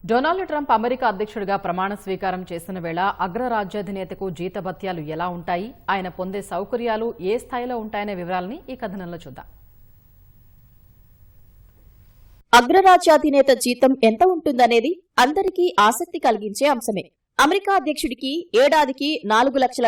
Donald Trump America అధ్యక్షుడిగా ప్రమాణ స్వీకారం చేసిన వేళ అగ్రరాజ్యాధినేతకు జీతభత్యాలు ఎలా ఉంటాయి, ఆయన పొందే సౌకర్యాలు ఏ స్థాయిలో ఉంటాయనే వివరాలని ఈ కథనంలో చూద్దాం. అగ్రరాజ్యాధినేత జీతం ఎంత ఉంటుందనేది అందరికీ ఆసక్తి కలిగించే అంశమే. అమెరికా అధ్యక్షుడికి ఏడాదికి $4 లక్షల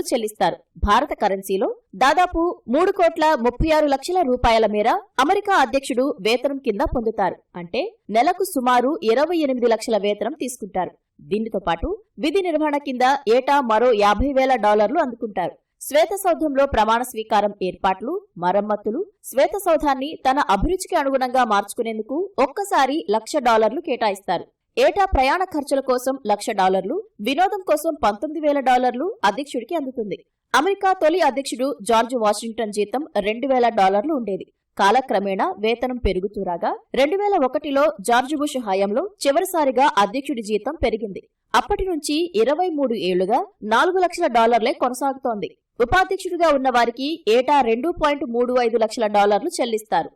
చెల్లిస్తారు. భారత కరెన్సీలో దాదాపు $3,36,00,000 మేర అమెరికా అధ్యక్షుడు వేతనం కింద పొందుతారు. అంటే నెలకు సుమారు 28 లక్షల వేతనం తీసుకుంటారు. దీనితో పాటు విధి నిర్వహణ కింద ఏటా మరో $50,000 అందుకుంటారు. శ్వేతసౌధంలో ప్రమాణ స్వీకారం ఏర్పాట్లు, మరమ్మతులు, శ్వేతసౌధాన్ని తన అభిరుచికి అనుగుణంగా మార్చుకునేందుకు ఒక్కసారి $1,00,000 కేటాయిస్తారు. ఏటా ప్రయాణ ఖర్చుల కోసం $1,00,000, వినోదం కోసం $19,000 అధ్యక్షుడికి అందుతుంది. అమెరికా తొలి అధ్యక్షుడు జార్జ్ వాషింగ్టన్ జీతం $2,000 ఉండేది. కాలక్రమేణా వేతనం పెరుగుతూ రాగా 2001లో జార్జ్ బుష్ హయాంలో చివరిసారిగా అధ్యక్షుడి జీతం పెరిగింది. అప్పటి నుంచి 23 ఏళ్లుగా $4 లక్షల కొనసాగుతోంది. ఉపాధ్యక్షుడిగా ఉన్న వారికి ఏటా $2.35 లక్షల చెల్లిస్తారు.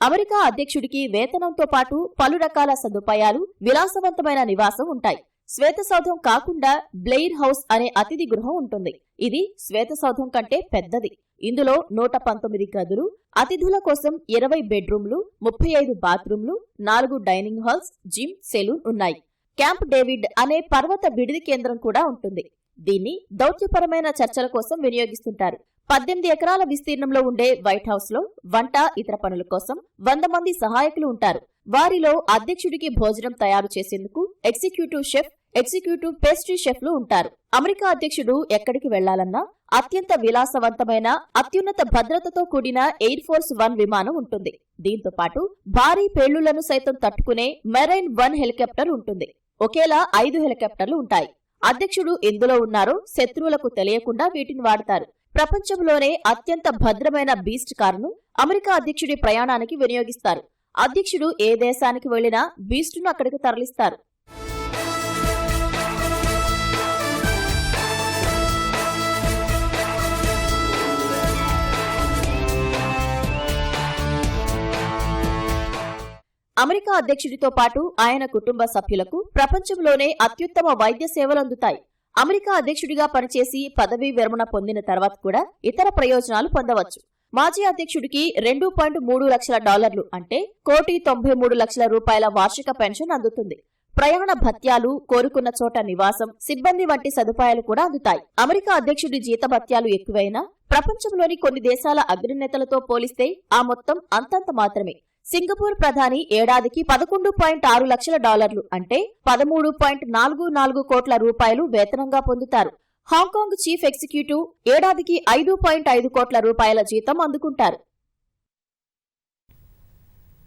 అమెరికా అధ్యక్షుడికి వేతనంతో పాటు పలు రకాల సదుపాయాలు, విలాసవంతమైన నివాసం ఉంటాయి. శ్వేతసౌధం కాకుండా బ్లెయిర్ హౌస్ అనే అతిథి గృహం ఉంటుంది. ఇది శ్వేతసౌధం కంటే పెద్దది. ఇందులో 119 గదులు, అతిథుల కోసం 20 బెడ్రూమ్లు, 35 బాత్రూమ్లు, 4 డైనింగ్ హాల్స్, జిమ్, సెలూన్ ఉన్నాయి. క్యాంప్ డేవిడ్ అనే పర్వత విడిది కేంద్రం కూడా ఉంటుంది. దీన్ని దౌత్యపరమైన చర్చల కోసం వినియోగిస్తుంటారు. 18 ఎకరాల విస్తీర్ణంలో ఉండే వైట్ హౌస్ లో వంట, ఇతర పనుల కోసం 100 మంది సహాయకులు ఉంటారు. వారిలో అధ్యక్షుడికి భోజనం తయారు చేసేందుకు ఎగ్జిక్యూటివ్ షెఫ్, ఎగ్జిక్యూటివ్ పేస్ట్రీ షెఫ్లు ఉంటారు. అమెరికా అధ్యక్షుడు ఎక్కడికి వెళ్లాలన్నా అత్యంత విలాసవంతమైన, అత్యున్నత భద్రతతో కూడిన ఎయిర్ ఫోర్స్ 1 విమానం ఉంటుంది. దీంతో పాటు భారీ పేలుళ్లను సైతం తట్టుకునే మెరైన్ 1 హెలికాప్టర్ ఉంటుంది. ఒకేలా 5 హెలికాప్టర్లు ఉంటాయి. అధ్యక్షుడు ఎందులో ఉన్నారో శత్రువులకు తెలియకుండా వీటిని వాడతారు. ప్రపంచంలోనే అత్యంత భద్రమైన బీస్ట్ కారును అమెరికా అధ్యక్షుడి ప్రయాణానికి వినియోగిస్తారు. అధ్యక్షుడు ఏ దేశానికి వెళ్లినా బీస్టును అక్కడికి తరలిస్తారు. అమెరికా అధ్యక్షుడితో పాటు ఆయన కుటుంబ సభ్యులకు ప్రపంచంలోనే అత్యుత్తమ వైద్య సేవలు అందుతాయి. అమెరికా అధ్యక్షుడిగా పనిచేసి పదవీ విరమణ పొందిన తర్వాత కూడా ఇతర ప్రయోజనాలు పొందవచ్చు. మాజీ అధ్యక్షుడికి $2.3 లక్షల అంటే $1,93,00,000 వార్షిక పెన్షన్ అందుతుంది. ప్రయాణ భత్యాలు, కోరుకున్న చోట నివాసం, సిబ్బంది వంటి సదుపాయాలు కూడా అందుతాయి. అమెరికా అధ్యక్షుడి జీతభత్యాలు ఎక్కువైనా ప్రపంచంలోని కొన్ని దేశాల అగ్రనేతలతో పోలిస్తే ఆ మొత్తం అంతంత మాత్రమే. సింగపూర్ ప్రధాని ఏడాదికి $11.6 లక్షల అంటే $13.44 కోట్ల వేతనంగా పొందుతారు. హాంకాంగ్ చీఫ్ ఎగ్జిక్యూటివ్ ఏడాదికి $5.5 కోట్ల జీతం అందుకుంటారు.